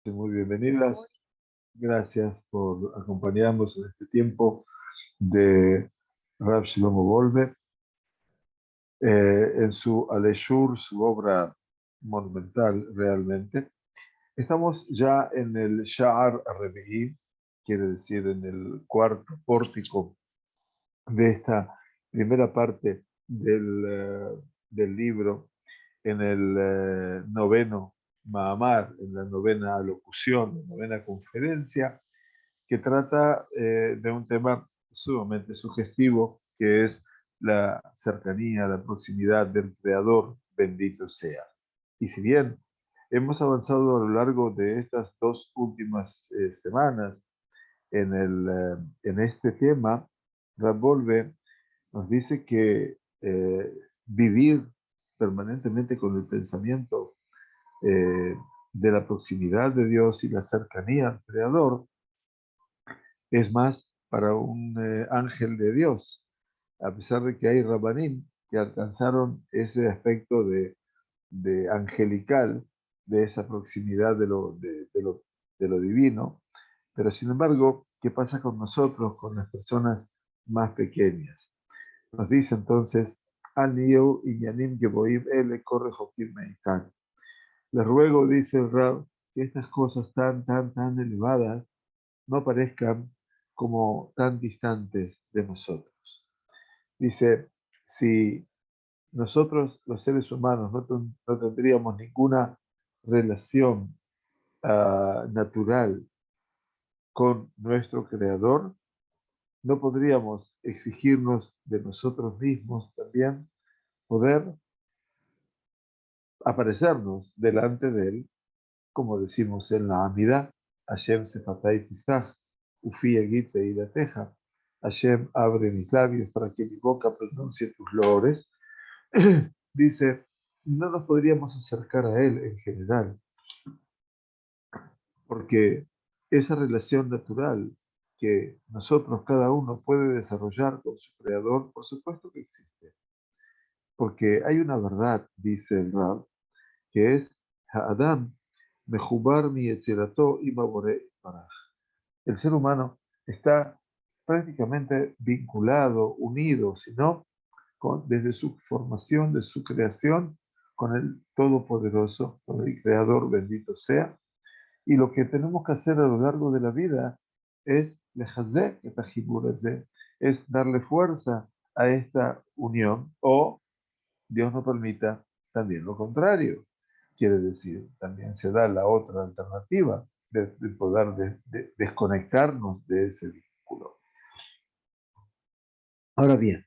Muy bienvenidas. Gracias por acompañarnos en este tiempo de Rav Shlomo Wolbe en su Aleshur, su obra monumental realmente. Estamos ya en el Sha'ar Revi'i, quiere decir en el cuarto pórtico de esta primera parte del libro, en el noveno Mahamar, en la novena alocución, la novena conferencia, que trata de un tema sumamente sugestivo, que es la cercanía, la proximidad del Creador, bendito sea. Y si bien hemos avanzado a lo largo de estas dos últimas semanas en este tema, Ravolve nos dice que vivir permanentemente con el pensamiento eh, de la proximidad de Dios y la cercanía al Creador es más para un ángel de Dios, a pesar de que hay rabanim que alcanzaron ese aspecto de angelical, de esa proximidad de lo divino, pero sin embargo, ¿qué pasa con nosotros, con las personas más pequeñas? Nos dice entonces, Aniyu Inyanim Geboim Ele Corre Jokim Meitan. Les ruego, dice el Rab, que estas cosas tan elevadas no parezcan como tan distantes de nosotros. Dice, si nosotros los seres humanos no tendríamos ninguna relación natural con nuestro Creador, no podríamos exigirnos de nosotros mismos también poder aparecernos delante de Él, como decimos en la Amida, Hashem Sefatay Tizach, Ufi Egite y la Teja. Hashem abre mis labios para que mi boca pronuncie tus loores. Dice, no nos podríamos acercar a Él en general, porque esa relación natural que nosotros, cada uno, puede desarrollar con su Creador, por supuesto que existe. Porque hay una verdad, dice el Rab, que es Ha'adam, Mejubar mi Yetzirato y Mabore Baraj. El ser humano está prácticamente vinculado, unido, sino desde su formación, de su creación, con el Todopoderoso, con el Creador, bendito sea. Y lo que tenemos que hacer a lo largo de la vida es lejazek et hajibur hazeh, es darle fuerza a esta unión, o Dios no permita también lo contrario. Quiere decir, también se da la otra alternativa de poder desconectarnos de ese vínculo. Ahora bien,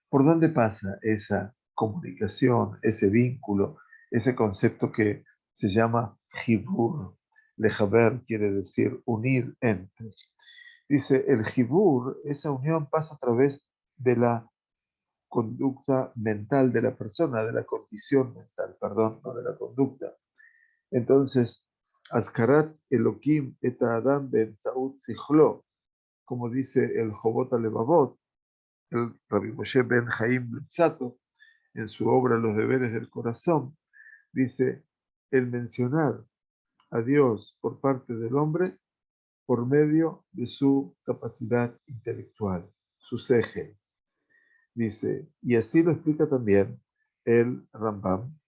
¿por dónde pasa esa comunicación, ese vínculo, ese concepto que se llama jibur? Lejaber quiere decir unir entre. Dice, el jibur, esa unión pasa a través de la conducta mental de la persona, de la condición mental, perdón, no de la conducta. Entonces, Askarat Elohim et Adam ben Saud Sichlo, como dice el Jobot Alevavot, el Rabbi Moshe ben Chaim Luzzatto, en su obra Los deberes del corazón, dice, el mencionar a Dios por parte del hombre por medio de su capacidad intelectual, su sege. Dice, y así lo explica también el Rambam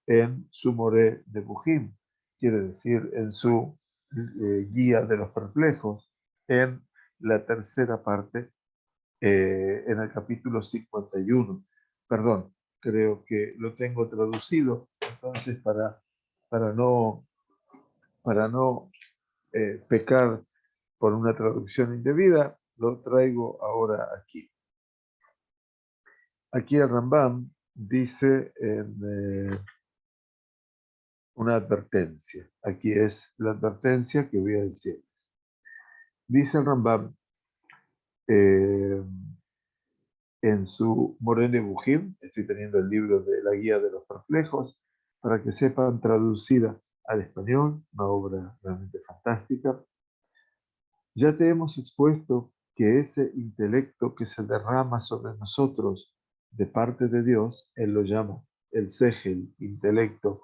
en su Moré de Bujim, quiere decir en su guía de los perplejos, en la tercera parte, en el capítulo 51. Perdón, creo que lo tengo traducido, entonces para no, para no pecar por una traducción indebida, lo traigo ahora aquí. Aquí el Rambam dice una advertencia. Aquí es la advertencia que voy a decir. Dice el Rambam en su Morene Bujim, estoy teniendo el libro de la Guía de los Perplejos, para que sepan, traducida al español, una obra realmente fantástica. Ya te hemos expuesto que ese intelecto que se derrama sobre nosotros de parte de Dios, él lo llama el segel, intelecto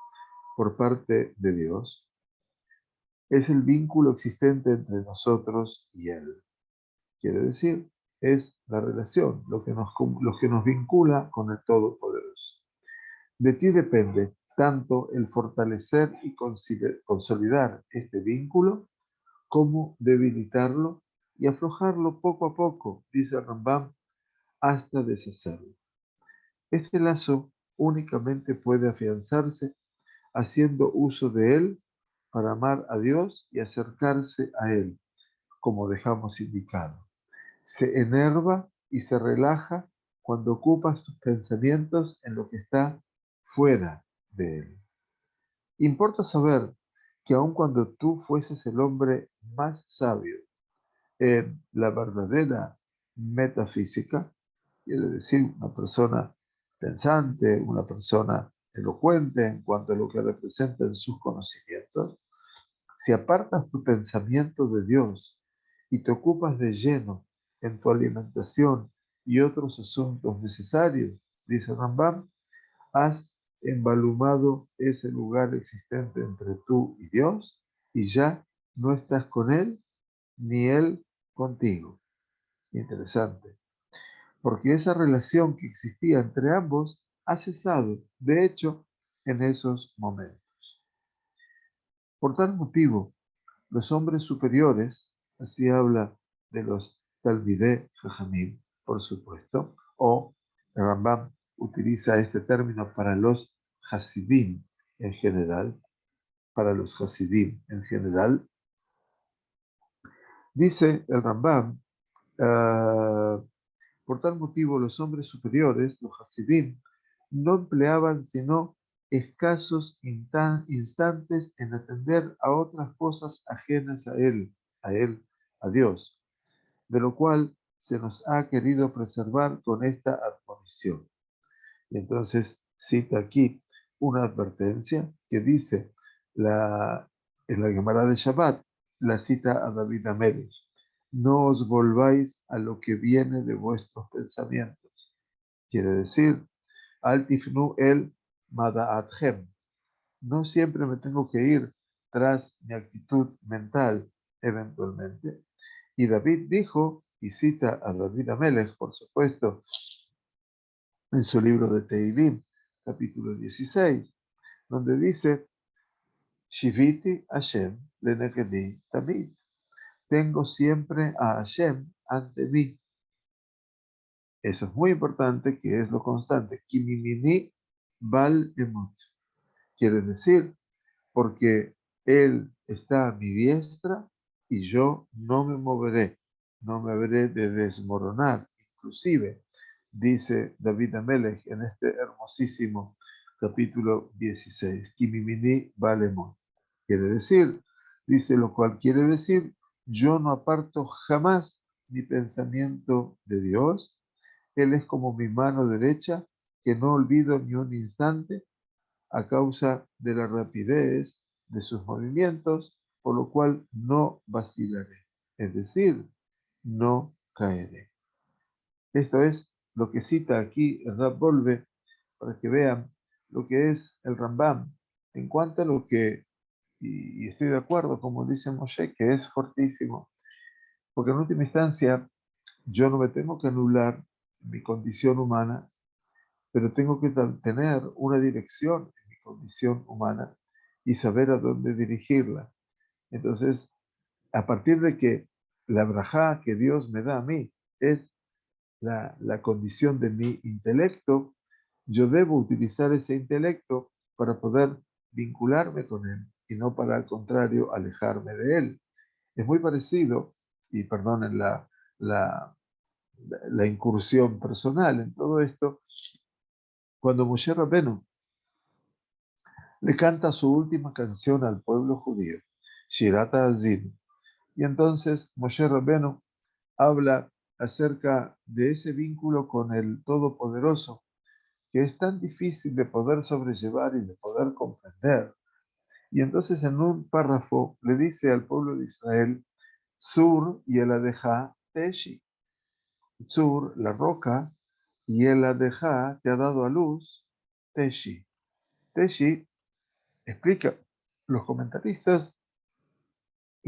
por parte de Dios, Es el vínculo existente entre nosotros y Él. Quiere decir, es la relación, lo que nos vincula con el Todopoderoso. De ti depende tanto el fortalecer y consolidar este vínculo como debilitarlo y aflojarlo poco a poco, dice Rambam, hasta deshacerlo. Este lazo únicamente puede afianzarse haciendo uso de él para amar a Dios y acercarse a Él, como dejamos indicado. Se enerva y se relaja cuando ocupas tus pensamientos en lo que está fuera de Él. Importa saber que aun cuando tú fueses el hombre más sabio en la verdadera metafísica, quiere decir una persona pensante, una persona elocuente en cuanto a lo que representan sus conocimientos, si apartas tu pensamiento de Dios y te ocupas de lleno en tu alimentación y otros asuntos necesarios, dice Rambam, has embalumado ese lugar existente entre tú y Dios y ya no estás con Él ni Él contigo. Interesante, porque esa relación que existía entre ambos ha cesado, de hecho, en esos momentos. Por tal motivo, los hombres superiores, así habla de los Talmidei Jajamim, por supuesto, o el Rambam utiliza este término para los Hasidim en general, dice el Rambam, ah, por tal motivo los hombres superiores, los Hasidim, no empleaban sino escasos instantes en atender a otras cosas ajenas a él, a Dios, de lo cual se nos ha querido preservar con esta admonición. Y entonces cita aquí una advertencia que dice en la Gemara de Shabbat, la cita a David Amelech, no os volváis a lo que viene de vuestros pensamientos. Quiere decir, al tifnu el mada'atchem. No siempre me tengo que ir tras mi actitud mental, eventualmente. Y David dijo, y cita a David Amelech, por supuesto, en su libro de Teilim, capítulo 16, donde dice, Shiviti Hashem lenegedi tamid. Tengo siempre a Hashem ante mí. Eso es muy importante, que es lo constante. Kimimini bal emut. Quiere decir, porque Él está a mi diestra y yo no me moveré, no me habré de desmoronar. Inclusive, dice David Amelech en este hermosísimo capítulo 16, Kimimini Balemon. Quiere decir, dice, lo cual quiere decir, yo no aparto jamás mi pensamiento de Dios. Él es como mi mano derecha, que no olvido ni un instante a causa de la rapidez de sus movimientos, por lo cual no vacilaré, es decir, no caeré. Esto es lo que cita aquí el Rab Volve, para que vean lo que es el Rambam en cuanto a lo que, y estoy de acuerdo, como dice Moshe, que es fortísimo, porque en última instancia yo no me tengo que anular mi condición humana, pero tengo que tener una dirección en mi condición humana y saber a dónde dirigirla. Entonces, a partir de que la brajá que Dios me da a mí es la condición de mi intelecto, yo debo utilizar ese intelecto para poder vincularme con él y no para al contrario alejarme de él. Es muy parecido, y perdonen la, la incursión personal en todo esto, cuando Moshe Rabbeinu le canta su última canción al pueblo judío, Shirat Azim. Y entonces Moshe Rabbeinu habla acerca de ese vínculo con el Todopoderoso, que es tan difícil de poder sobrellevar y de poder comprender. Y entonces en un párrafo le dice al pueblo de Israel, Sur y el Adeja Teshi. Sur, la roca, y el Adeja te ha dado a luz Teshi. Teshi explica los comentaristas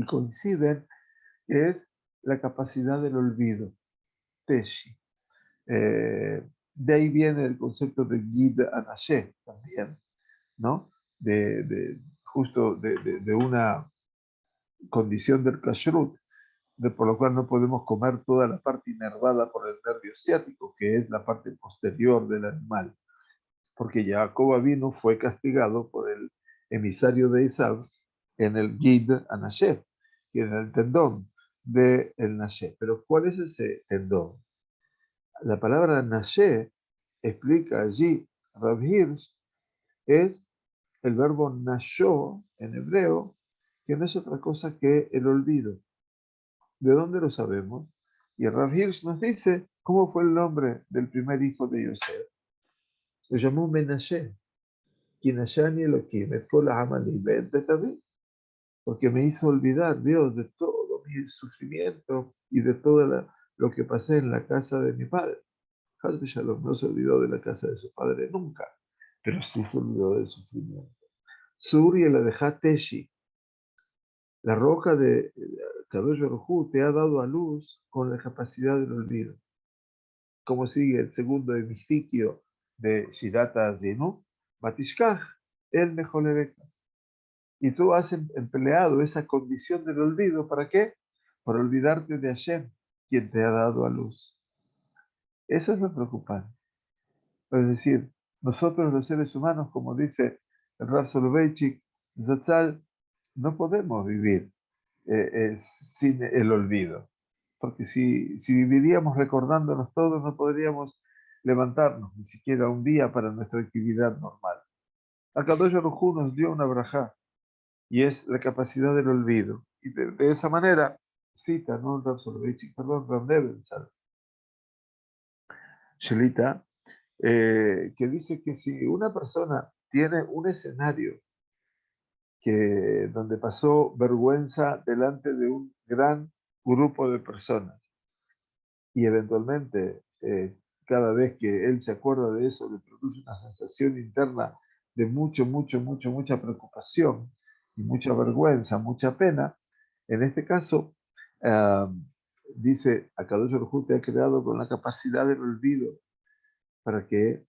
y coinciden, que es la capacidad del olvido, Teshi. De ahí viene el concepto de Gid Anashé también, ¿no? Justo de una condición del kashrut, por lo cual no podemos comer toda la parte inervada por el nervio ciático, que es la parte posterior del animal, porque Jacob Avinu fue castigado por el emisario de Esaú en el Gid Anashé, que es el tendón del Nashé. Pero ¿cuál es ese tendón? La palabra Nashé explica allí, Rav Hirsch, es el verbo nashó en hebreo, que no es otra cosa que el olvido. ¿De dónde lo sabemos? Y Rav Hirsch nos dice cómo fue el nombre del primer hijo de Yosef. Se llamó Menashe, Kinashani Elohim, et kol ha'amali be'et David, porque me hizo olvidar, Dios, de todo mi sufrimiento y de todo lo que pasé en la casa de mi padre. Hazbe Shalom no se olvidó de la casa de su padre nunca, pero sí se olvidó del sufrimiento. Suri la de Teshi, la roca de Kadosh Baruj Hu te ha dado a luz con la capacidad del olvido. Como sigue el segundo hemiciquio de Shirata Zenu, Batishkach, el Mejolereca. Y tú has empleado esa condición del olvido, ¿para qué? Para olvidarte de Hashem, quien te ha dado a luz. Eso es lo preocupante. Es decir, nosotros los seres humanos, como dice el Rav Soloveitchik, Zatzal, no podemos vivir sin el olvido. Porque si viviríamos recordándonos todos, no podríamos levantarnos ni siquiera un día para nuestra actividad normal. Akadosh Baruj Hu nos dio una brajá, y es la capacidad del olvido. Y de esa manera, cita, no Rav Soloveitchik, perdón, Rav Nebenzal, Shelita, que dice que si una persona tiene un escenario donde pasó vergüenza delante de un gran grupo de personas y eventualmente cada vez que él se acuerda de eso le produce una sensación interna de mucha preocupación y mucha vergüenza, mucha pena, en este caso, dice, Akadosh Baruj Hu te ha creado con la capacidad del olvido para que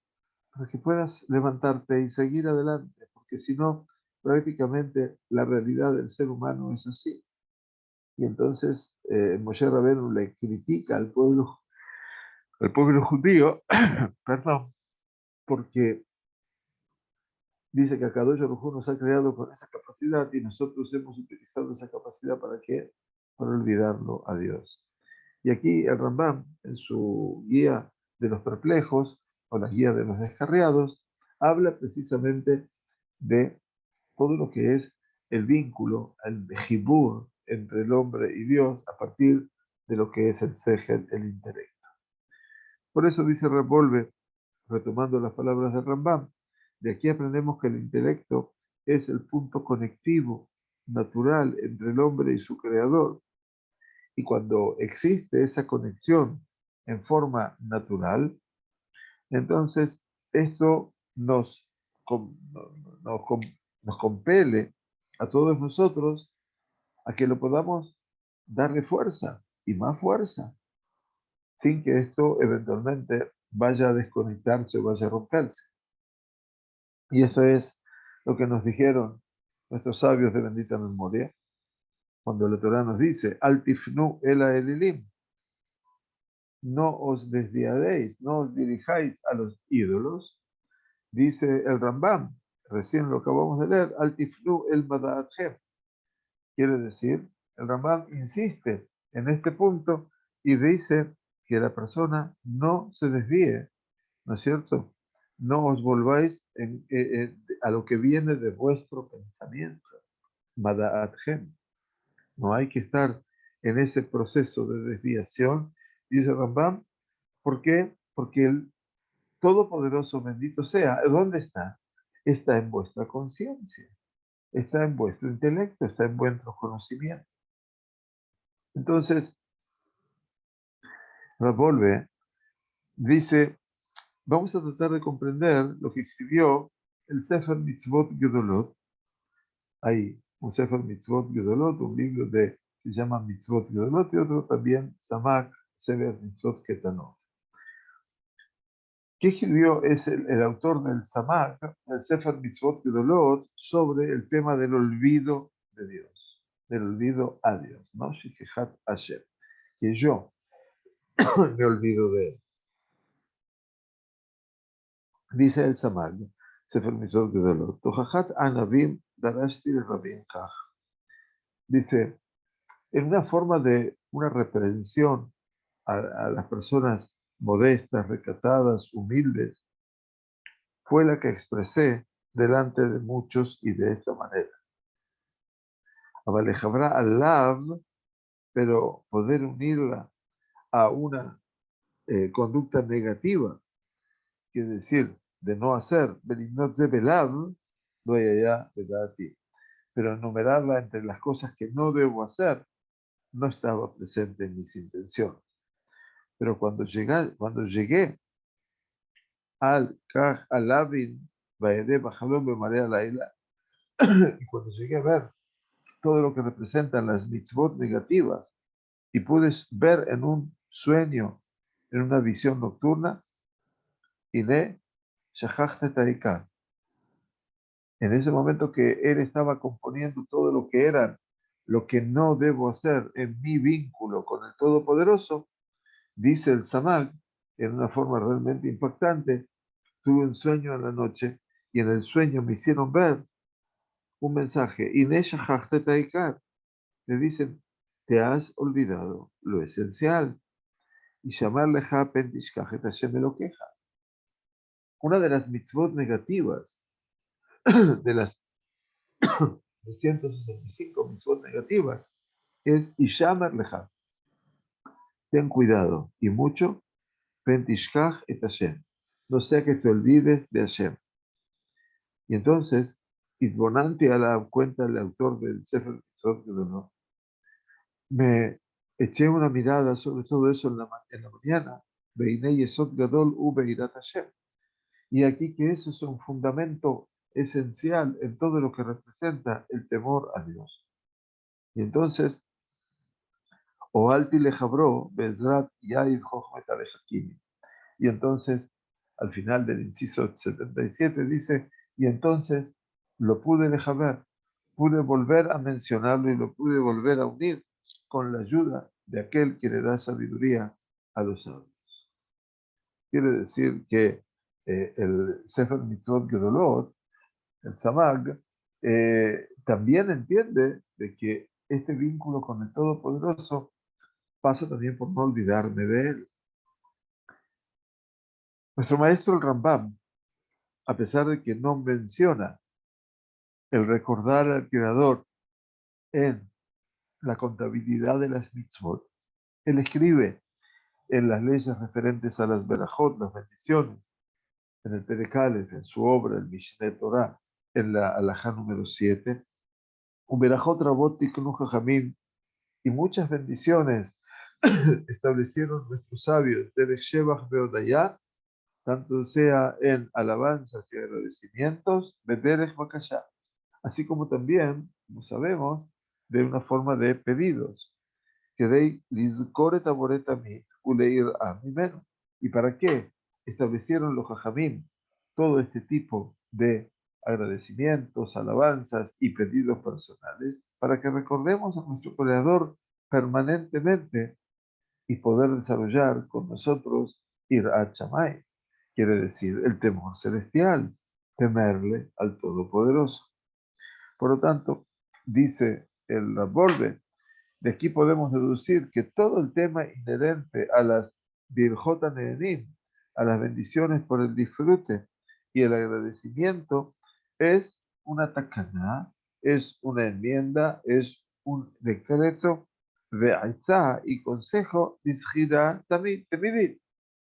puedas levantarte y seguir adelante, porque si no, prácticamente la realidad del ser humano es así. Y entonces Moshe Rabenu le critica al pueblo judío, perdón, porque dice que Akadosh Baruj Hu nos ha creado con esa capacidad y nosotros hemos utilizado esa capacidad ¿para qué? Para olvidarlo a Dios. Y aquí el Rambam, en su guía de los perplejos o la guía de los descarriados, habla precisamente de todo lo que es el vínculo, el jibur entre el hombre y Dios a partir de lo que es el sejel, el intelecto. Por eso dice Revolve, retomando las palabras de Rambam, de aquí aprendemos que el intelecto es el punto conectivo natural entre el hombre y su creador. Y cuando existe esa conexión en forma natural, entonces esto nos compele a todos nosotros a que lo podamos darle fuerza y más fuerza, sin que esto eventualmente vaya a desconectarse o vaya a romperse. Y eso es lo que nos dijeron nuestros sabios de bendita memoria, cuando la Torah nos dice, Altifnu ela elilim, no os desviaréis, no os dirijáis a los ídolos, dice el Rambam, recién lo acabamos de leer, Altifnu el Mada'atchem. Quiere decir, el Rambam insiste en este punto y dice que la persona no se desvíe, ¿no es cierto? No os volváis a lo que viene de vuestro pensamiento, Mada'atchem. No hay que estar en ese proceso de desviación, dice Rambam. ¿Por qué? Porque el Todopoderoso, bendito sea, ¿dónde está? Está en vuestra conciencia, está en vuestro intelecto, está en vuestro conocimiento. Entonces, Ravolve dice, vamos a tratar de comprender lo que escribió el Sefer Mitzvot Gedolot, ahí, un Sefer Mitzvot Gedolot, un libro que se llama Mitzvot Gedolot, y otro también, Samak, Sefer Mitzvot Ketanot. ¿Qué escribió? Es el autor del Samak, el Sefer Mitzvot Gedolot, sobre el tema del olvido de Dios, del olvido a Dios, ¿no? Shikechat Hashem, que yo me olvido de él. Dice el Samak, Sefer Mitzvot Gedolot, Tochachat Anavim Darashti Rabim Kach. Dice, en una forma de una reprensión a las personas modestas, recatadas, humildes, fue la que expresé delante de muchos y de esta manera. Abalejabra alav, pero poder unirla a una conducta negativa, quiere decir, de no hacer, belinot de belav, doy allá de a ti. Pero enumerarla entre las cosas que no debo hacer, no estaba presente en mis intenciones. Pero cuando llegué al Kaj Alavin, Baede Bajalón Bemarea Laila, y cuando llegué a ver todo lo que representan las mitzvot negativas, y pude ver en un sueño, en una visión nocturna, y de Shachachta Taikar. En ese momento que él estaba componiendo todo lo que era, lo que no debo hacer en mi vínculo con el Todopoderoso, dice el Samag, en una forma realmente impactante, tuve un sueño en la noche y en el sueño me hicieron ver un mensaje. Le dicen, te has olvidado lo esencial. Y llamarle me lo queja. Una de las mitzvot negativas, de las 265 mitzvot negativas, es Ishamer Leja. Ten cuidado y mucho, Pentishkach et Hashem. No sea que te olvides de Hashem. Y entonces, Itbonanti a la cuenta del autor del Sefer Mitzvot Gedolot, me eché una mirada sobre todo eso en la mañana, Beinei Yesod Gadol u Beirat Hashem. Y aquí que eso es un fundamento esencial en todo lo que representa el temor a Dios. Y entonces, Oalti lejabró, Bezrat Yair Jochmet Alejakimi. Y entonces, al final del inciso 77 dice, y entonces lo pude lejaber, pude volver a mencionarlo y lo pude volver a unir con la ayuda de aquel que le da sabiduría a los sabios. Quiere decir que el Sefer Mitzvot Gedolot, el Samag, también entiende de que este vínculo con el Todopoderoso pasa también por no olvidarme de él. Nuestro maestro el Rambam, a pesar de que no menciona el recordar al Creador en la contabilidad de las mitzvot, él escribe en las leyes referentes a las berajot, las bendiciones, en el Perek en su obra, el Mishneh Torah, en la alajá número 7, un berajot rabot tiknu jajamim, y muchas bendiciones establecieron nuestros sabios de Shebach Beodayá, tanto sea en alabanzas y agradecimientos, Bederech Bakashá, así como también, como sabemos, de una forma de pedidos, que de Lizkor et Aboret Ami, Uleir Ami Menu. ¿Y para qué establecieron los Jajamim todo este tipo de agradecimientos, alabanzas y pedidos personales? Para que recordemos a nuestro Creador permanentemente y poder desarrollar con nosotros Irat Shammai, quiere decir el temor celestial, temerle al Todopoderoso. Por lo tanto, dice el Rabbolbe, de aquí podemos deducir que todo el tema inherente a las Birjot Nehenim, a las bendiciones por el disfrute y el agradecimiento, es una takaná, es una enmienda, es un decreto de Aitzá y consejo disjida tamid,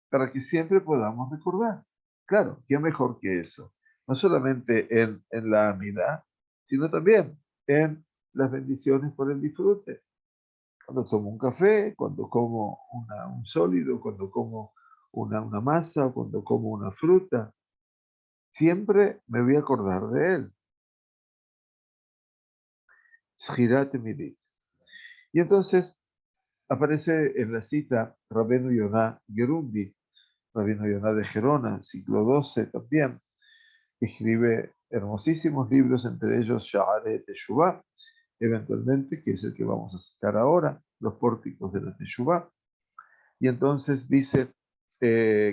para que siempre podamos recordar. Claro, ¿qué mejor que eso? No solamente en la amidad, sino también en las bendiciones por el disfrute. Cuando tomo un café, cuando como un sólido, cuando como una masa, cuando como una fruta, siempre me voy a acordar de él. Sjirat Midit. Y entonces aparece en la cita Rabenu Yonah Gerundi, Rabenu Yonah de Gerona, siglo XII también, escribe hermosísimos libros, entre ellos Sha'are Teshuvah, eventualmente, que es el que vamos a citar ahora, los pórticos de la Teshuvah. Y entonces dice,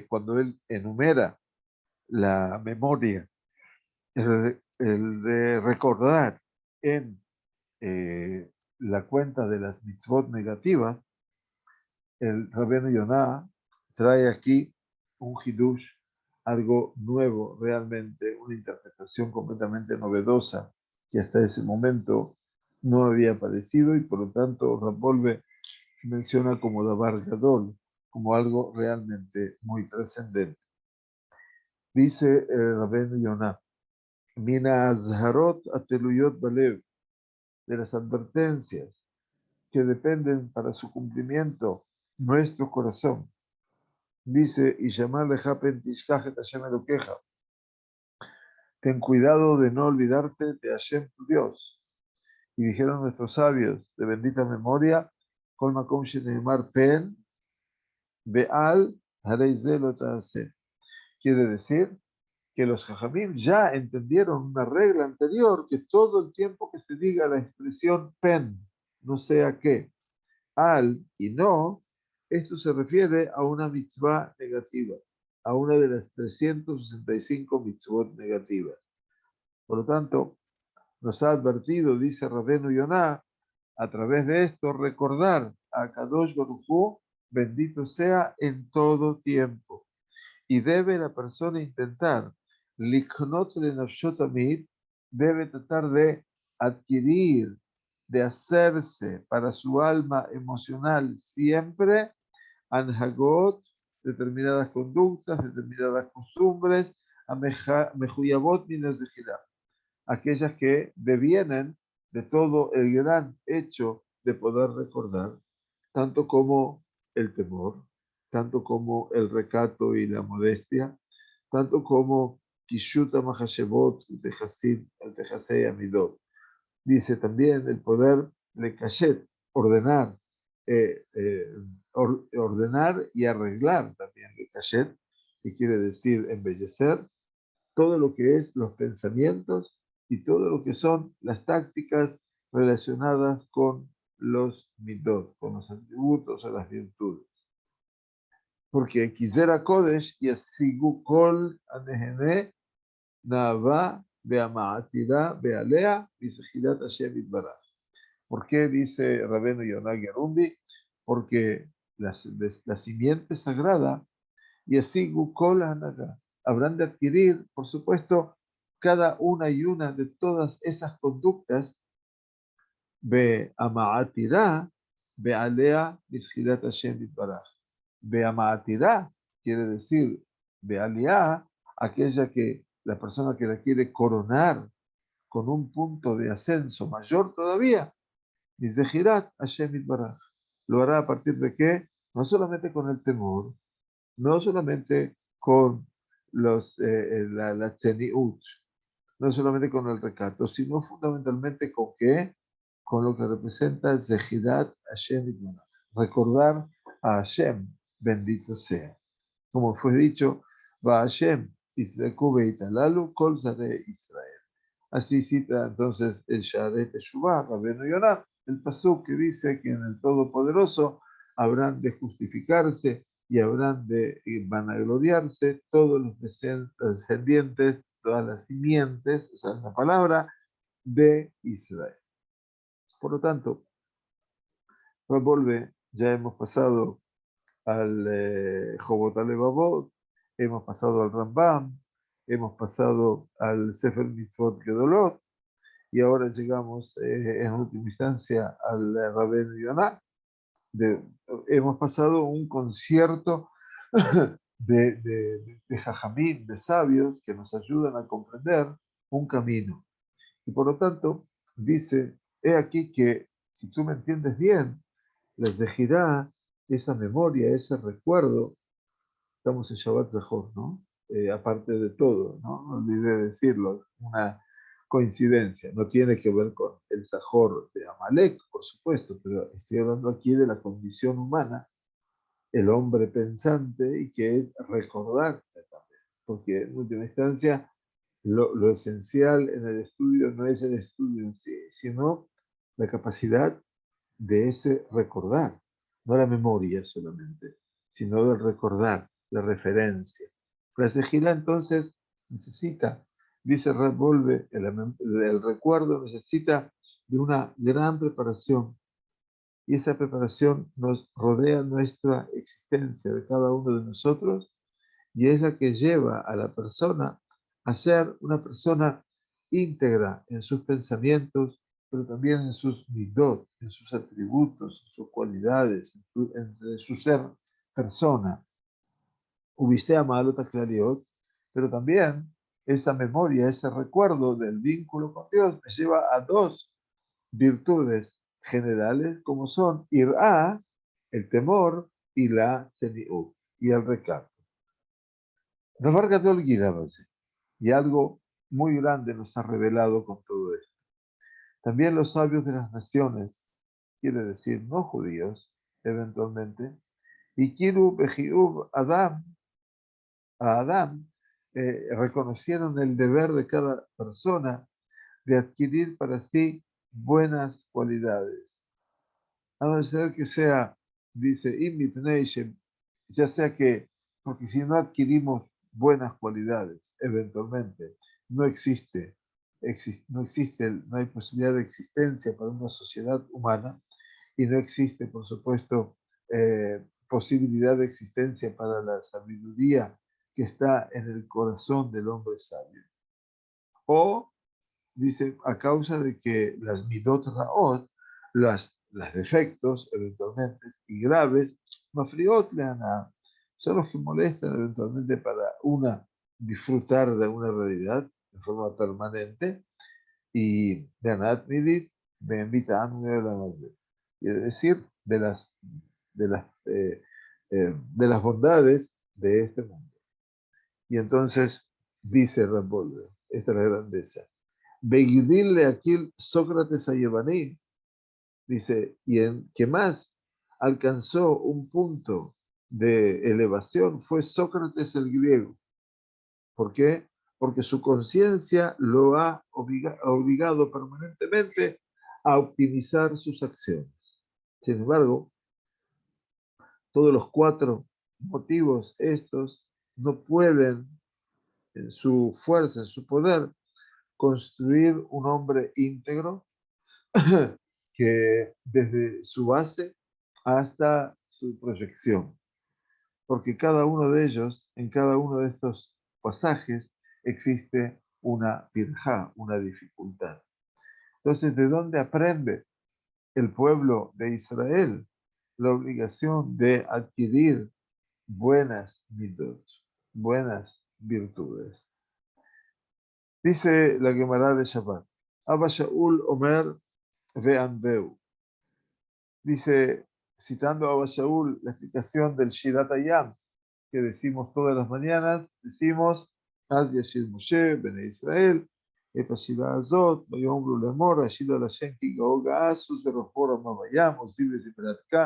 cuando él enumera la memoria, el de recordar en la cuenta de las mitzvot negativas, el Rabenu Yonah trae aquí un hidush, algo nuevo realmente, una interpretación completamente novedosa que hasta ese momento no había aparecido y por lo tanto Rambolve menciona como Dabar Gadol, como algo realmente muy trascendente. Dice Rabenu Yonah, Mina azharot ateluyot balev, de las advertencias que dependen para su cumplimiento nuestro corazón. Dice, y llamar lejapen tishkach et Hashem elokeja. Ten cuidado de no olvidarte de Hashem tu Dios. Y dijeron nuestros sabios de bendita memoria, Kol makom sheneemar pen be'al harei ze lo ta'aseh. Quiere decir que los jajamim ya entendieron una regla anterior, que todo el tiempo que se diga la expresión pen, no sea qué, al y no, esto se refiere a una mitzvah negativa, a una de las 365 mitzvot negativas. Por lo tanto, nos ha advertido, dice Rabenu Yonah, a través de esto, recordar a Kadosh Baruj Hu, bendito sea en todo tiempo. Y debe la persona intentar, liknot lenafshot amid, debe tratar de adquirir, de hacerse para su alma emocional siempre anhagot, determinadas conductas, determinadas costumbres, mejuyabot minas de girar, aquellas que devienen de todo el gran hecho de poder recordar, tanto como el temor, tanto como el recato y la modestia, tanto como Kishuta Mahashevot, el Tejasei Amidot. Dice también el poder de Kashet, ordenar, ordenar y arreglar también el Kashet, que quiere decir embellecer todo lo que es los pensamientos y todo lo que son las tácticas relacionadas con los midot, con los atributos o las virtudes. Porque Kizera Kodesh y Asigu Kol Anehene Nava Beamaatira Bealea Bisejidat Hashem Itbaraj. ¿Por qué dice Rabenu Yonah Gerundi? Porque la simiente sagrada y así Gukol Hanaga habrán de adquirir, por supuesto, cada una y una de todas esas conductas, Be Amaatirá, Be Alea, Bishilat Hashem Itbaraj. Be Amaatirá quiere decir Be Alea, aquella que la persona que la quiere coronar con un punto de ascenso mayor todavía, Bishilat Hashem Itbaraj. Lo hará a partir de qué? No solamente con el temor, no solamente con la tzeniut, no solamente con el recato, sino fundamentalmente con qué, con lo que representa Zehidat Hashem Itbaraj, recordar a Hashem, bendito sea. Como fue dicho, va Hashem, Itleku Beitalalu, Kol Zare Israel. Así cita entonces el Sha'arei Teshuvah, Rabenu Yonah, el pasuk que dice que en el Todopoderoso habrán de justificarse y habrán de vanagloriarse todos los descendientes, todas las simientes, o sea, la palabra de Israel. Por lo tanto, Volve, ya hemos pasado al Jobot Alevavot, hemos pasado al Rambam, hemos pasado al Sefer Mitzvot Gedolot, y ahora llegamos en última instancia al Rabenu Yonah. Hemos pasado un concierto de jajamín, de sabios que nos ayudan a comprender un camino. Y por lo tanto, dice, he aquí que si tú me entiendes bien, les dejará esa memoria, ese recuerdo. Estamos en Shabbat Zahor, ¿no? Aparte de todo, ¿no? No olvidé decirlo, coincidencia. No tiene que ver con el Sajor de Amalek, por supuesto, pero estoy hablando aquí de la condición humana, el hombre pensante, y que es recordar también. Porque en última instancia, lo esencial en el estudio no es el estudio en sí, sino la capacidad de ese recordar, no la memoria solamente, sino del recordar, la referencia. La sejila entonces necesita, dice Rab Wolbe, el recuerdo necesita de una gran preparación, y esa preparación nos rodea nuestra existencia de cada uno de nosotros, y es la que lleva a la persona a ser una persona íntegra en sus pensamientos, pero también en sus midot, en sus atributos, en sus cualidades, en su ser persona. Ubiste a Malota Clariot, pero también esa memoria, ese recuerdo del vínculo con Dios me lleva a dos virtudes generales como son Irá, el temor, y la Seniut, y el recato. Davar Gadol Gidabase. Y algo muy grande nos ha revelado con todo esto. También los sabios de las naciones, quiere decir no judíos, eventualmente, y Kiru Bejiub Adam, a Adam, reconocieron el deber de cada persona de adquirir para sí buenas cualidades. A no ser que sea, dice, ya sea que, porque si no adquirimos buenas cualidades, eventualmente, no existe, no hay posibilidad de existencia para una sociedad humana, y no existe, por supuesto, posibilidad de existencia para la sabiduría que está en el corazón del hombre sabio. O dice, a causa de que las midot raot, las defectos eventualmente y graves, mafriot leana, son los que molestan eventualmente para una disfrutar de una realidad de forma permanente, y de anat midit me invita a quiere decir de las, eh, de las bondades de este mundo. Y entonces dice Rambolver, esta es la grandeza. Begidil Aquil Sócrates a Yevaní, dice, y en que más alcanzó un punto de elevación fue Sócrates el griego. ¿Por qué? Porque su conciencia lo ha obligado permanentemente a optimizar sus acciones. Sin embargo, todos los cuatro motivos estos no pueden, en su fuerza, en su poder, construir un hombre íntegro que desde su base hasta su proyección, porque cada uno de ellos, en cada uno de estos pasajes, existe una pirja, una dificultad. Entonces, ¿de dónde aprende el pueblo de Israel la obligación de adquirir buenas midot, buenas virtudes? Dice la Gemara de Shabbat, Abba Shaul Omer Ve'anbeu. Dice, citando a Abba Shaul, la explicación del Shirat Hayam, que decimos todas las mañanas, decimos, Az Yashir Moshe, Bene Israel, את השירה הזאת, ויאמרו לאמור, השירה על השם כי גאו גאסוס ורוחבו רמה בים, עוזים לזמרתך,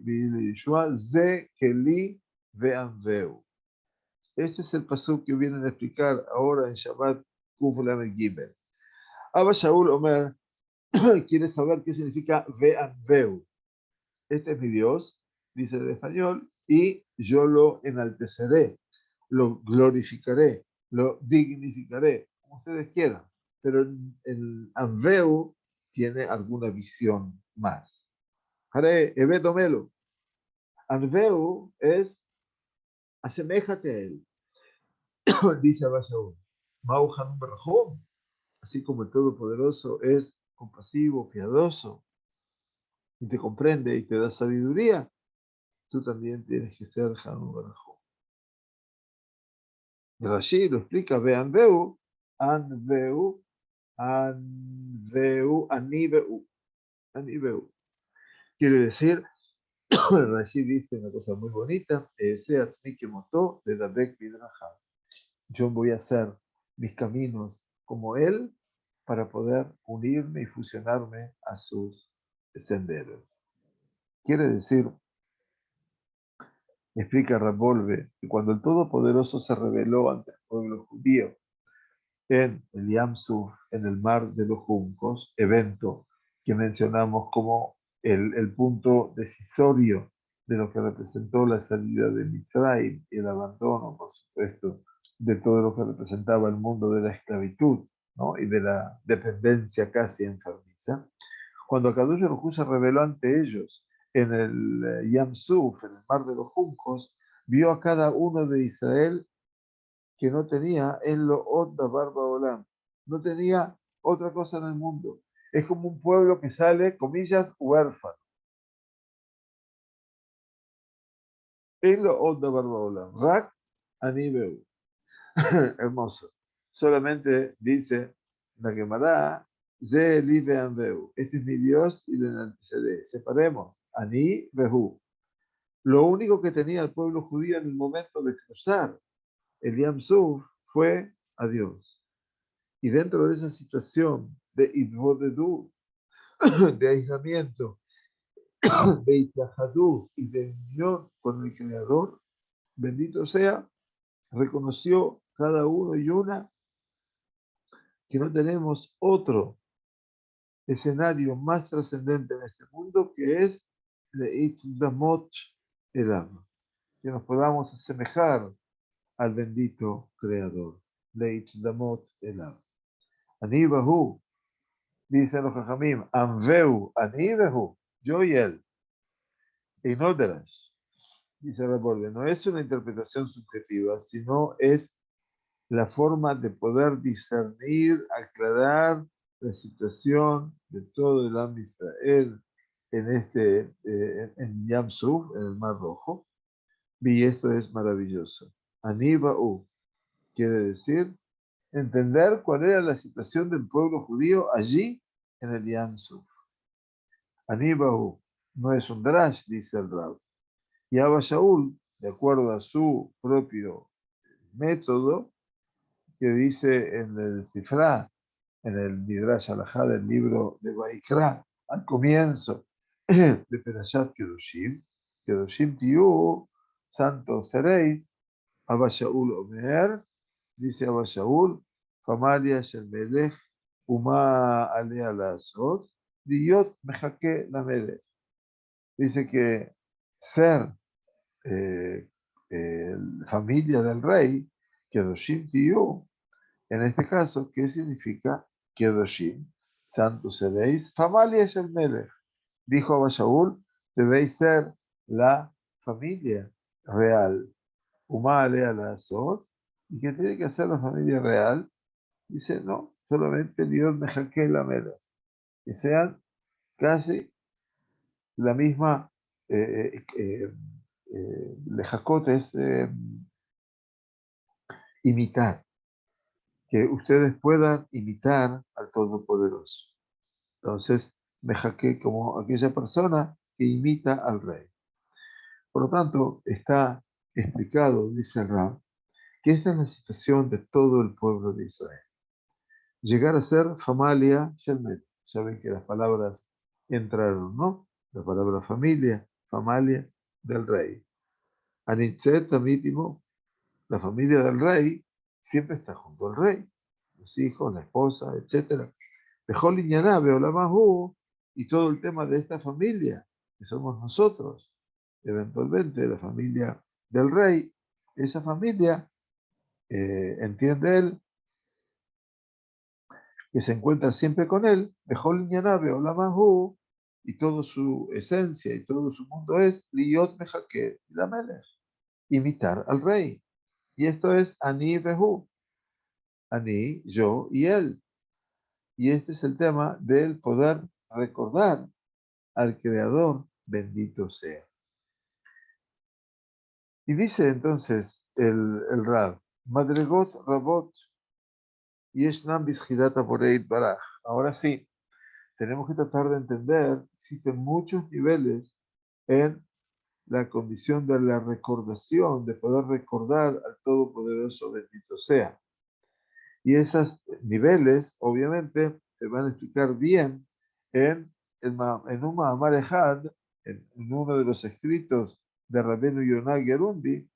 בישוע, זה כלי וענווהו. Este es el pasuk que vienen a explicar ahora en Shabbat Kuf Lamed Gimel. Abba Shaul Omer quiere saber qué significa ve'anveu. Este es mi Dios, dice el español, y yo lo enalteceré, lo glorificaré, lo dignificaré, como ustedes quieran. Pero el anveu tiene alguna visión más. Hare evedomelo. Anveu es aseméjate a él, dice Abba Shaul. Mauhan Barahum, así como el Todopoderoso es compasivo, piadoso, y te comprende y te da sabiduría, tú también tienes que ser Hanun Barajó. Rashi lo explica, vean veu, anveu, anveu, aniveu, aniveu. Quiere decir, Rashi dice una cosa muy bonita, sea que motó de Dabek Bidraja. Yo voy a hacer mis caminos como Él para poder unirme y fusionarme a sus senderos. Quiere decir, explica Rabolve, que cuando el Todopoderoso se reveló ante el pueblo judío en el Yam Suf, en el mar de los juncos, evento que mencionamos como el punto decisorio de lo que representó la salida de Mitzrayim y el abandono, por supuesto, de todo lo que representaba el mundo de la esclavitud, ¿no? Y de la dependencia casi enfermiza. Cuando Akadosh Baruj Hu se reveló ante ellos en el Yam Suf, en el mar de los juncos, vio a cada uno de Israel que no tenía en lo Onda Barba Olam, no tenía otra cosa en el mundo. Es como un pueblo que sale, comillas, huérfano. En lo Onda Barba Olam, Rak Anibeu. Hermoso. Solamente dice la Gemara, Ze li ve'anveu. Este es mi Dios y le enalteceré. Separemos. Ani Behu. Lo único que tenía el pueblo judío en el momento de cruzar el Yam Suf fue a Dios. Y dentro de esa situación de Idvodedu, de aislamiento, de Itajadú y de unión con el Creador, bendito sea, reconoció cada uno y una que no tenemos otro escenario más trascendente en este mundo que es Leitdamot Elam, que nos podamos asemejar al bendito Creador. Leitdamot Elam. Anibahu, dicen los Jajamim, Anveu, Anibehu, yo y él. Y no Derash, dice Reborde, no es una interpretación subjetiva, sino es la forma de poder discernir, aclarar la situación de todo el Am Israel en Yam Suf, en el Mar Rojo, y esto es maravilloso. Anibau quiere decir entender cuál era la situación del pueblo judío allí en el Yam Suf. Anibau no es un drash, dice el Rab. Y Abba Shaul, de acuerdo a su propio método, que dice en el Sifra, en el Midrash Alajá del libro de Vaikra, al comienzo de Perashat Kedoshim, Kedoshim Tiyu, santos seréis, Abba Shaul Omer, dice Abba Shaul, Famalia Shel Melech, Uma Alea Lasot, Diot Mejake Lamelech. Dice que ser eh, familia del rey, Kedoshim Tiyu, en este caso, ¿qué significa Kedoshim? Santos seréis, Famalia es el Melech. Dijo Abba Shaul, debéis ser la familia real. Umale a la Azot. ¿Y qué tiene que hacer la familia real? Dice, no, solamente Dios me jaque la mela. Que sean casi la misma, lejacotes, imitar. Que ustedes puedan imitar al Todopoderoso. Entonces, me jaqué como aquella persona que imita al rey. Por lo tanto, está explicado, dice el Rab, que esta es la situación de todo el pueblo de Israel. Llegar a ser familia Shelmet. Ya ven que las palabras entraron, ¿no? La palabra familia, familia del rey. Anitzet Tamítimo, la familia del rey, siempre está junto al rey. Los hijos, la esposa, etc. Dejó Liñanabe o la Mahu y todo el tema de esta familia, que somos nosotros, eventualmente la familia del rey, esa familia, entiende él, que se encuentra siempre con él, dejó Liñanabe o la Mahu y toda su esencia y todo su mundo es Liot Mejake la Melech, imitar al rey. Y esto es Ani Behu, Ani, yo y él. Y este es el tema del poder recordar al Creador, bendito sea. Y dice entonces el Rab, Madregot Rabot Yeshnam Bishidata Boreit Baraj. Ahora sí, tenemos que tratar de entender, existen muchos niveles en la condición de la recordación, de poder recordar al Todopoderoso, bendito sea. Y esos niveles, obviamente, se van a explicar bien en un Mahamar Ejad, en uno de los escritos de Rabbeinu Yonah Gerundi,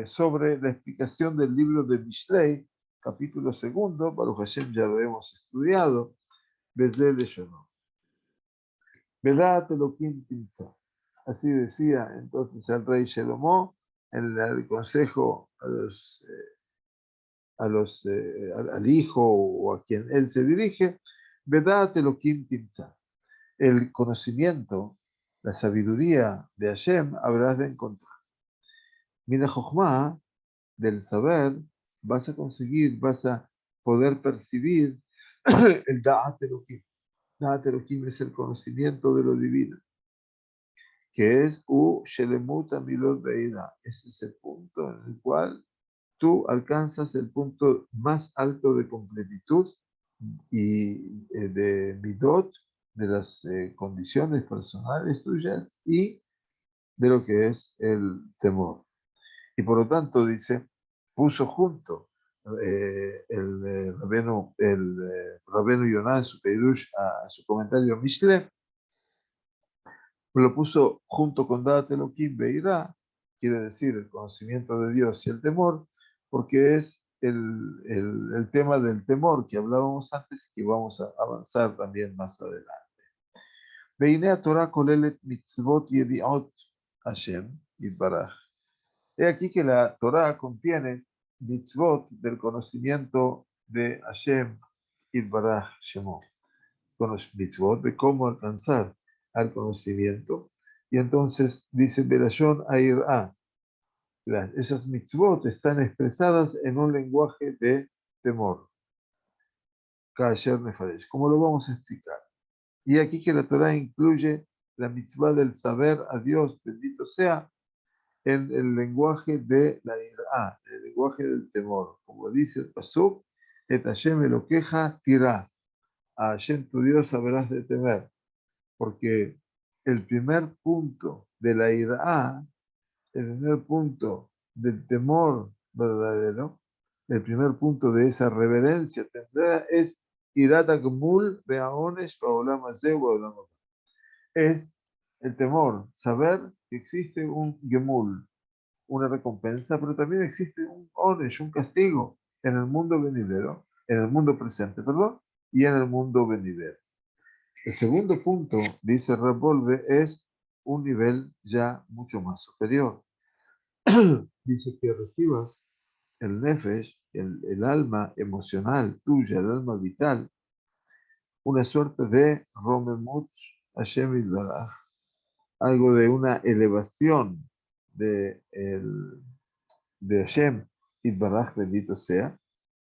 sobre la explicación del libro de Mishlei, capítulo segundo. Baruch Hashem ya lo hemos estudiado, desde de Shono. Vedat Elohim Timtza. Así decía entonces el rey Shlomo en el consejo al hijo o a quien él se dirige. Vedat Elohim Timtza. El conocimiento, la sabiduría de Hashem habrás de encontrar. Mina Jochma, del saber, vas a conseguir, vas a poder percibir el Da'at Elohim. Da'at Elohim es el conocimiento de lo divino, que es U Shelemut Amilot Beida. Ese es el punto en el cual tú alcanzas el punto más alto de completitud y de midot, de las condiciones personales tuyas y de lo que es el temor. Y por lo tanto, dice, puso junto el Rabenu Yonah en su Peirush, a su comentario Mishle, lo puso junto con Da'at Elohim Beirá, quiere decir el conocimiento de Dios y el temor, porque es el tema del temor que hablábamos antes y que vamos a avanzar también más adelante. Veinea Torah kolelet mitzvot yediot Hashem yitbarach. He aquí que la Torah contiene mitzvot del conocimiento de Hashem yitbarach Shemo. Con los mitzvot de cómo alcanzar al conocimiento. Y entonces dice Berashon Air'a. Esas mitzvot están expresadas en un lenguaje de temor. Kasher Nefaresh. ¿Cómo lo vamos a explicar? Y aquí que la Torah incluye la mitzvah del saber a Dios, bendito sea, en el lenguaje de la Ir'a, en el lenguaje del temor. Como dice el Pasuk, Et Hashem Elokeja Tirá. A Hashem tu Dios sabrás de temer. Porque el primer punto de la Ir'a, el primer punto del temor verdadero, el primer punto de esa reverencia tendrá es Irata Gmul Beaonesh Baolam Hazeh Baolam Haba. Es el temor, saber que existe un Gemul, una recompensa, pero también existe un Onesh, un castigo en el mundo venidero, en el mundo presente, perdón, y en el mundo venidero. El segundo punto, dice Revolve, es un nivel ya mucho más superior. Dice que recibas el nefesh, el alma emocional tuya, el alma vital, una suerte de Romemut Hashem Yitbaraj, algo de una elevación de Hashem Yitbaraj, bendito sea,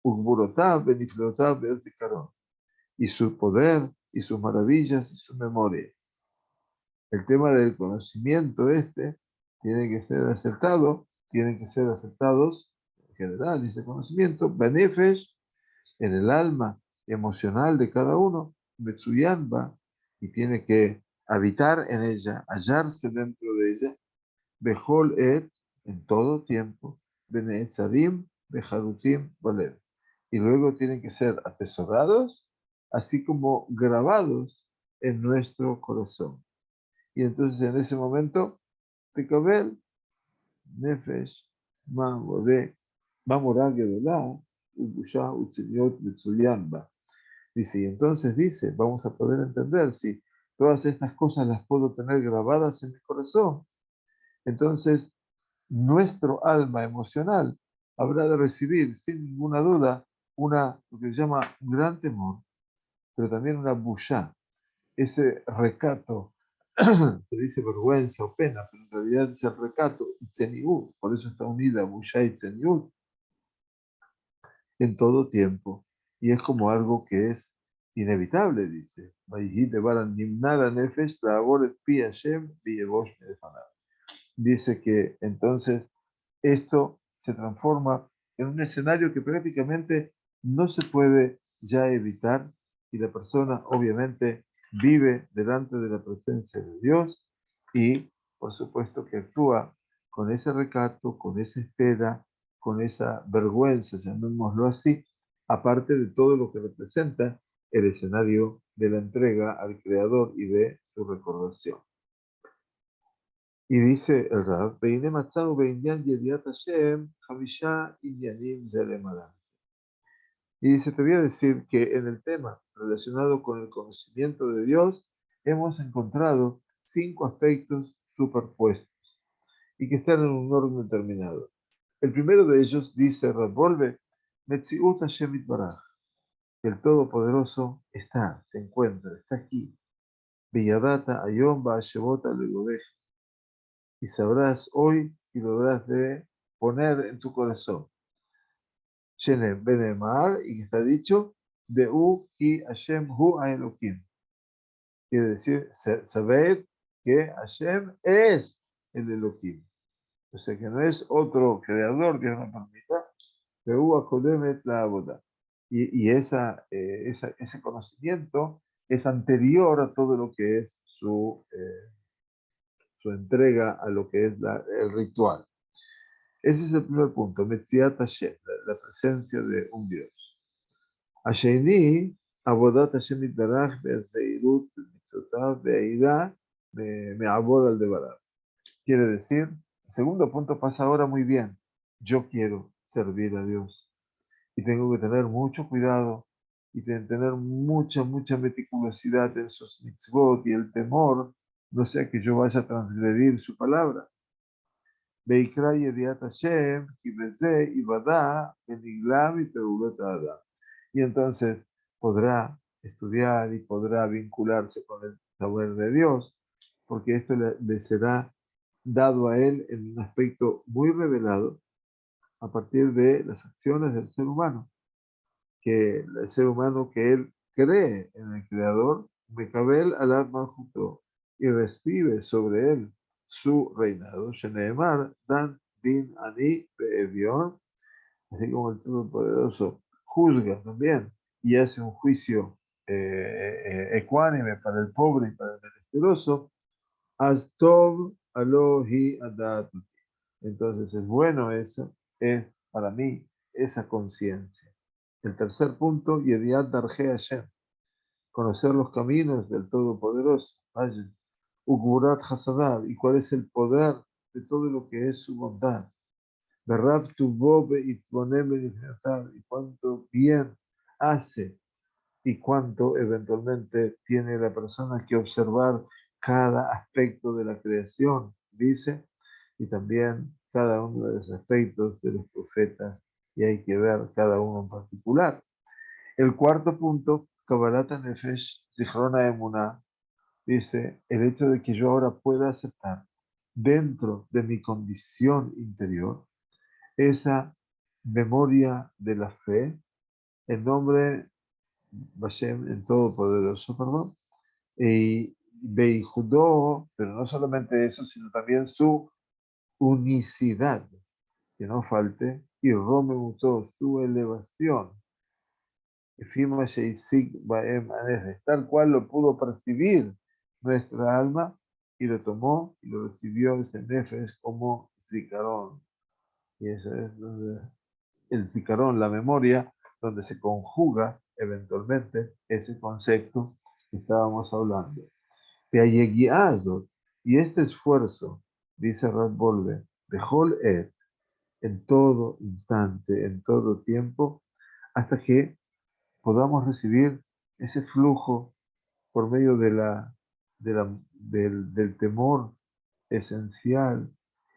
Ugburotav beniflotav be'ezikaron, y su poder, y sus maravillas, y su memoria. El tema del conocimiento tiene que ser aceptado, tienen que ser aceptados en general, ese conocimiento, benefesh, en el alma emocional de cada uno, Metsuyanba, y tiene que habitar en ella, hallarse dentro de ella, Behol et, en todo tiempo, Beneetzadim, Beharutim, Balev. Y luego tienen que ser atesorados, así como grabados en nuestro corazón. Y entonces en ese momento, Tekabel, Nefesh, Mamore, Mamorá Gedolá, Ubusha, Utsiniot, Mitsuyamba. Dice, y entonces dice, vamos a poder entender si todas estas cosas las puedo tener grabadas en mi corazón. Entonces, nuestro alma emocional habrá de recibir, sin ninguna duda, lo que se llama un gran temor, pero también una bushá, ese recato. Se dice vergüenza o pena, pero en realidad es el recato, Itzeniut, por eso está unida Busha y Itzeniut en todo tiempo. Y es como algo que es inevitable, dice. Dice que entonces esto se transforma en un escenario que prácticamente no se puede ya evitar y la persona obviamente vive delante de la presencia de Dios y por supuesto que actúa con ese recato, con esa espera, con esa vergüenza, llamémoslo así, aparte de todo lo que representa el escenario de la entrega al Creador y de su recordación. Y dice el Rab, "Veine matzanu be'inyan yediat Hashem, chamisha inyanim zelemaran". Y dice, te voy a decir que en el tema relacionado con el conocimiento de Dios, hemos encontrado 5 aspectos superpuestos y que están en un orden determinado. El primero de ellos dice, Volve, Metziut Hashem Itbaraj, el Todopoderoso está, se encuentra, está aquí. Villadata Ayom Ba'ashevota Legodej, y sabrás hoy y lo habrás de poner en tu corazón. Shenem Benemar, y que está dicho, Deu Ki Hashem Hu Elohim. Quiere decir, saber que Hashem es el Elohim. O sea que no es otro creador, Dios nos permita, Deu Akodemet la Aboda. Y ese conocimiento es anterior a todo lo que es su entrega a lo que es el ritual. Ese es el primer punto, Metziat Hashem, la presencia de un Dios. השני, עבודת השם יתברך בזהירות במצוותיו והעידה מעבור על דבריו. Quiere decir, el segundo punto pasa ahora muy bien. Yo quiero servir a Dios y tengo que tener mucho cuidado y tener mucha meticulosidad en sus mitzvot y el temor no sea que yo vaya a transgredir su palabra. ויקרא ידיעת השם, כי בזה יוודע ונגלה מפעולות האדם. Y entonces podrá estudiar y podrá vincularse con el saber de Dios, porque esto le será dado a él en un aspecto muy revelado a partir de las acciones del ser humano, que el ser humano que él cree en el Creador, Mekabel al Malchuto, y recibe sobre él su reinado, Sheneemar, Dan Din Ani Be'evion, así como el Todopoderoso juzga también y hace un juicio ecuánime para el pobre y para el menesteroso, Astov Alohi Adat. Entonces es bueno eso, es para mí esa conciencia. El tercer punto, Yediat Darje Hashem, conocer los caminos del Todopoderoso, Ugurat Hasadab, y cuál es el poder de todo lo que es su bondad. Berrab Tubo Itbonem y cuánto bien hace y cuánto eventualmente tiene la persona que observar cada aspecto de la creación, dice, y también cada uno de los aspectos de los profetas, y hay que ver cada uno en particular. El cuarto punto, Kabbalat Nefesh, Zichrona Emuná, dice, el hecho de que yo ahora pueda aceptar dentro de mi condición interior esa memoria de la fe, en nombre Hashem, el Todopoderoso, perdón, y Beijudó, pero no solamente eso, sino también su unicidad, que no falte, y Rome mutó su elevación, tal cual lo pudo percibir nuestra alma, y lo tomó y lo recibió ese Nefesh como Zicarón. Y eso es el Zicarón, la memoria, donde se conjuga eventualmente ese concepto que estábamos hablando. Y este esfuerzo, dice Rad Volve, de Hol Ed, en todo instante, en todo tiempo, hasta que podamos recibir ese flujo por medio del temor esencial.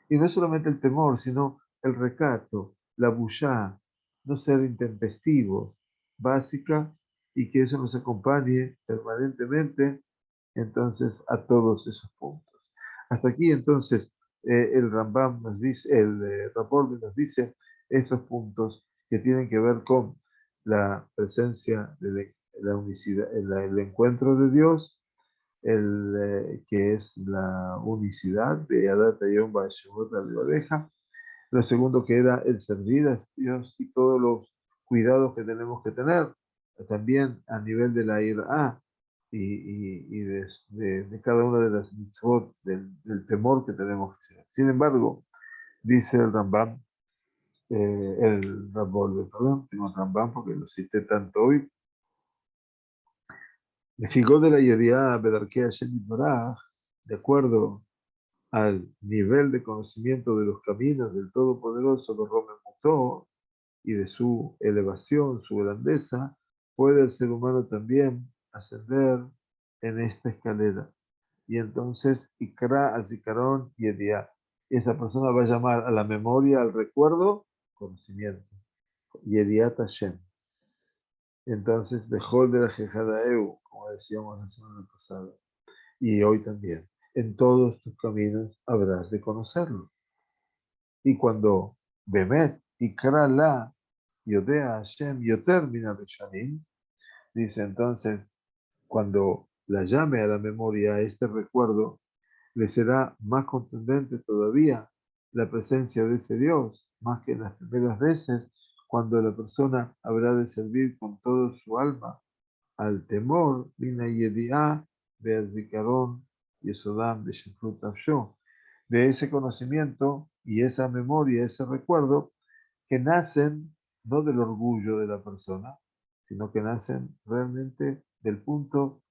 Y no solamente el temor, sino el recato, la bullá, no ser intempestivos, básica, y que eso nos acompañe permanentemente, entonces, a todos esos puntos. Hasta aquí, entonces, el Rambam nos dice, el Rapporte nos dice estos puntos que tienen que ver con la presencia de la unicidad, el encuentro de Dios, que es la unicidad de Adat Yom Ba'ashevot al. Lo segundo que era el servir a Dios y todos los cuidados que tenemos que tener, también a nivel de la ira y de cada una de las mitzvot, del temor que tenemos que tener. Sin embargo, dice el Rambam, el Rambolve, perdón, tengo un Rambam porque lo cité tanto hoy. Me fijó de la Yediá Bedarkei Hashem Yitbaraj, de acuerdo al nivel de conocimiento de los caminos del Todopoderoso, los Romen Mutó, y de su elevación, su grandeza, puede el ser humano también ascender en esta escalera. Y entonces, Ikra al-Zikaron Yediá. Esa persona va a llamar a la memoria, al recuerdo, conocimiento. Yediat Hashem. Entonces, Bejol de la Jejadaeu, como decíamos la semana pasada, y hoy también. En todos tus caminos habrás de conocerlo. Y cuando Bemet, Ikra la, Yodea Hashem, Yoter Mina Beshanim, dice entonces, cuando la llame a la memoria a este recuerdo, le será más contundente todavía la presencia de ese Dios, más que en las primeras veces, cuando la persona habrá de servir con todo su alma al temor, Mina Yediá, Be'azikaron, Yesodam, Beshefrut Afsho, de ese conocimiento y esa memoria, ese recuerdo, que nacen no del orgullo de la persona, sino que nacen realmente del punto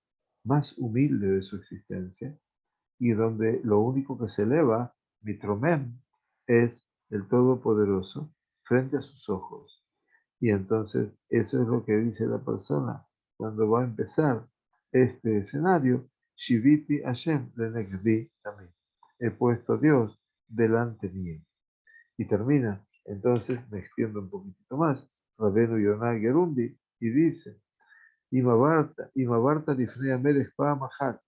más humilde de su existencia y donde lo único que se eleva, Mitromem, es el Todopoderoso frente a sus ojos. Y entonces eso es lo que dice la persona cuando va a empezar este escenario, Shiviti Hashem Lenegdi también. He puesto a Dios delante mío. Y termina, entonces me extiendo un poquitito más, Rabenu Yonah Gerundi, y dice, Imabarta Lifnei Amelech Pa'am Achat,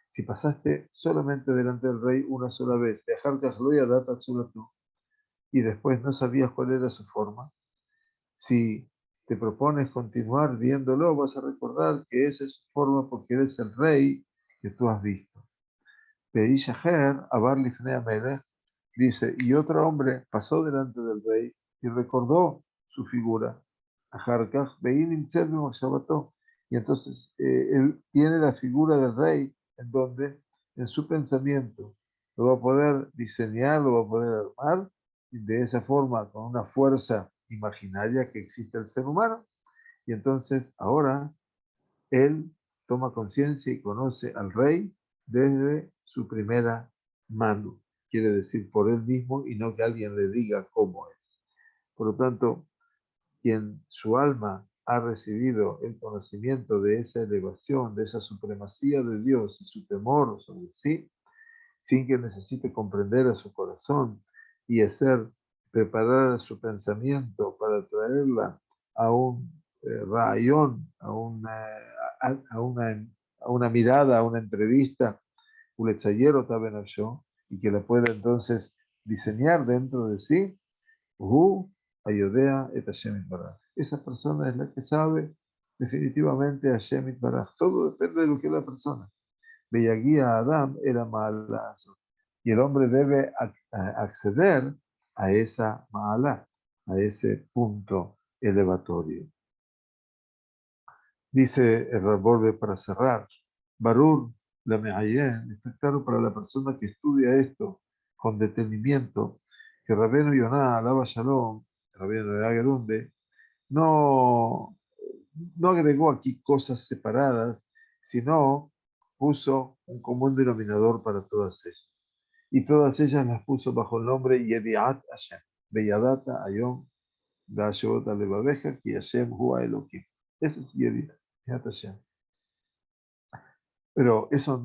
si pasaste solamente delante del rey una sola vez, dejar Kajloya Data Tzulatu, y después no sabías cuál era su forma, si te propones continuar viéndolo, vas a recordar que esa es su forma porque eres el rey que tú has visto. Beishaher, Abar Lifnei Amelech, dice, y otro hombre pasó delante del rey y recordó su figura. Ajarkaj, Beinim Tzedmim Shabató. Y entonces él tiene la figura del rey en donde en su pensamiento lo va a poder diseñar, lo va a poder armar, y de esa forma, con una fuerza imaginaria que existe el ser humano. Y entonces ahora él toma conciencia y conoce al rey desde su primera mano, quiere decir por él mismo y no que alguien le diga cómo es. Por lo tanto, quien su alma ha recibido el conocimiento de esa elevación, de esa supremacía de Dios y su temor sobre sí, sin que necesite comprender a su corazón y hacer preparar su pensamiento para traerla a un rayón, a una mirada, a una entrevista, un lechayero yo, y que la pueda entonces diseñar dentro de sí, ayodea et Hashem Itbaraj. Esa persona es la que sabe definitivamente Hashem Itbaraj. Todo depende de lo que es la persona. Beyaguía Adam era Ma'ala. Y el hombre debe acceder a esa Ma'ala, a ese punto elevatorio. Dice el Rabolve para cerrar, Barur la Me'ayen, está claro para la persona que estudia esto con detenimiento, que Rabenu Yonah, alaba Shalom, Rabenu de Agerunde, no, no agregó aquí cosas separadas, sino puso un común denominador para todas ellas. Y todas ellas las puso bajo el nombre Yediat Hashem. Beyadata Ayom Dashot Alevabeja Ki Hashem Hua Elohim. Ese es Yediat Hashem. Pero eso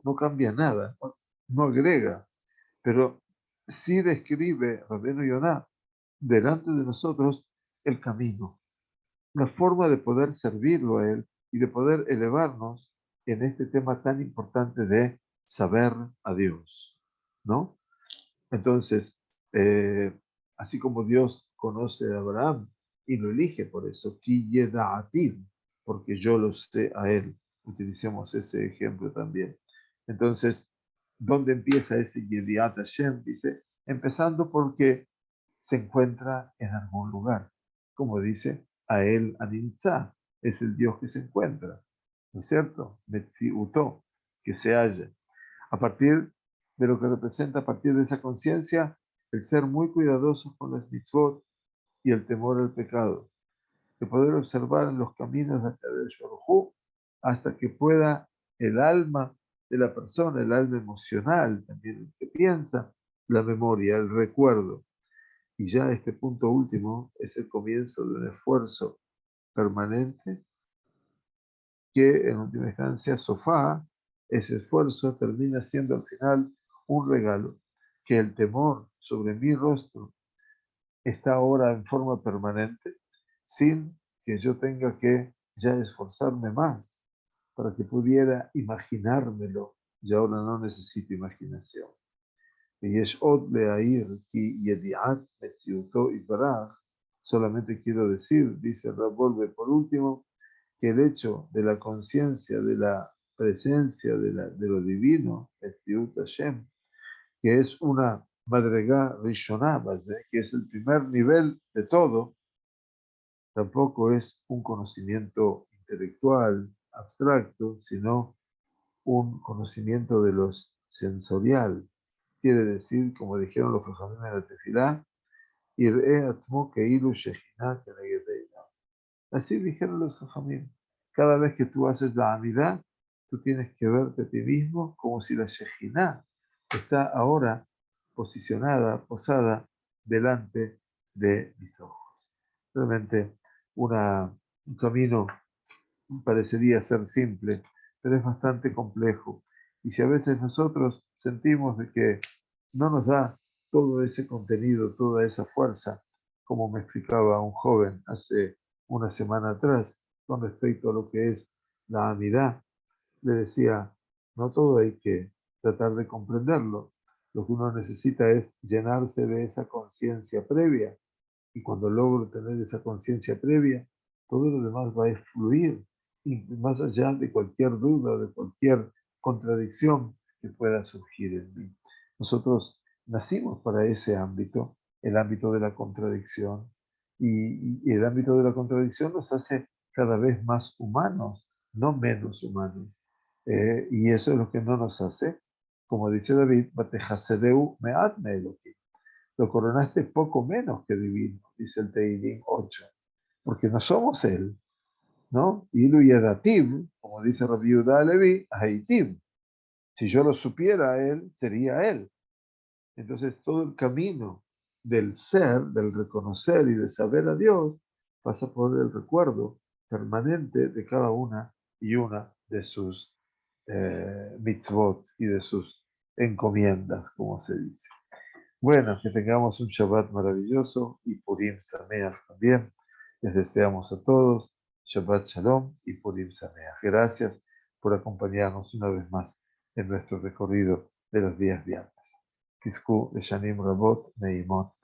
no cambia nada, no agrega, pero sí describe Rabenu Yonah delante de nosotros el camino, la forma de poder servirlo a Él y de poder elevarnos en este tema tan importante de saber a Dios, ¿no? Entonces, eh, así como Dios conoce a Abraham y lo elige por eso, Ki yeda'ativ, porque yo lo sé a él. Utilicemos ese ejemplo también. Entonces, ¿dónde empieza ese Yediat Hashem? Dice, empezando porque se encuentra en algún lugar. Como dice, a él Aninza, es el Dios que se encuentra. ¿No es cierto? Metziuto, que se halla. A partir de lo que representa, a partir de esa conciencia, el ser muy cuidadosos con las mitzvot, y el temor al pecado, de poder observar en los caminos de Akadosh Baruj Hu hasta que pueda el alma de la persona, el alma emocional, también el que piensa, la memoria, el recuerdo. Y ya este punto último es el comienzo de un esfuerzo permanente que en última instancia sofá, ese esfuerzo termina siendo al final un regalo, que el temor sobre mi rostro está ahora en forma permanente, sin que yo tenga que ya esforzarme más para que pudiera imaginármelo. Y ahora no necesito imaginación. ויש עוד להעיר כי ידיעת מציאותו יתברך, solamente quiero decir, dice Rabolve por último, que el hecho de la conciencia, de la presencia de lo divino, Metiut Hashem, que es una madregá rishoná, que es el primer nivel de todo, tampoco es un conocimiento intelectual, abstracto, sino un conocimiento de lo sensorial. Quiere decir, como dijeron los Jajamim en la Tefilá, Ir'e atzmo keilu shejinah keneged. Así dijeron los Jajamim. Cada vez que tú haces la amidad, tú tienes que verte a ti mismo como si la Shejinah está ahora posicionada, posada delante de mis ojos. Realmente un camino parecería ser simple, pero es bastante complejo. Y si a veces nosotros sentimos de que no nos da todo ese contenido, toda esa fuerza, como me explicaba un joven hace una semana atrás, con respecto a lo que es la amidad, le decía, no todo hay que tratar de comprenderlo. Lo que uno necesita es llenarse de esa conciencia previa. Y cuando logro tener esa conciencia previa, todo lo demás va a fluir, y más allá de cualquier duda, de cualquier contradicción que pueda surgir en mí. Nosotros nacimos para ese ámbito, el ámbito de la contradicción, y el ámbito de la contradicción nos hace cada vez más humanos, no menos humanos. Y eso es lo que no nos hace, como dice David, "Batejasedeu me'at me'elokim". Lo coronaste poco menos que divino, dice el Tehilim 8, porque no somos él, ¿no? Ilu Yadativ, como dice Rabbi Yehuda Levi, Haitiv. Si yo lo supiera a él, sería él. Entonces todo el camino del ser, del reconocer y de saber a Dios, pasa por el recuerdo permanente de cada una y una de sus mitzvot y de sus encomiendas, como se dice. Bueno, que tengamos un Shabbat maravilloso y Purim Sameach también. Les deseamos a todos Shabbat Shalom y Purim Sameach. Gracias por acompañarnos una vez más en nuestro recorrido de los días viernes. Tizku Shanim Rabot Neimot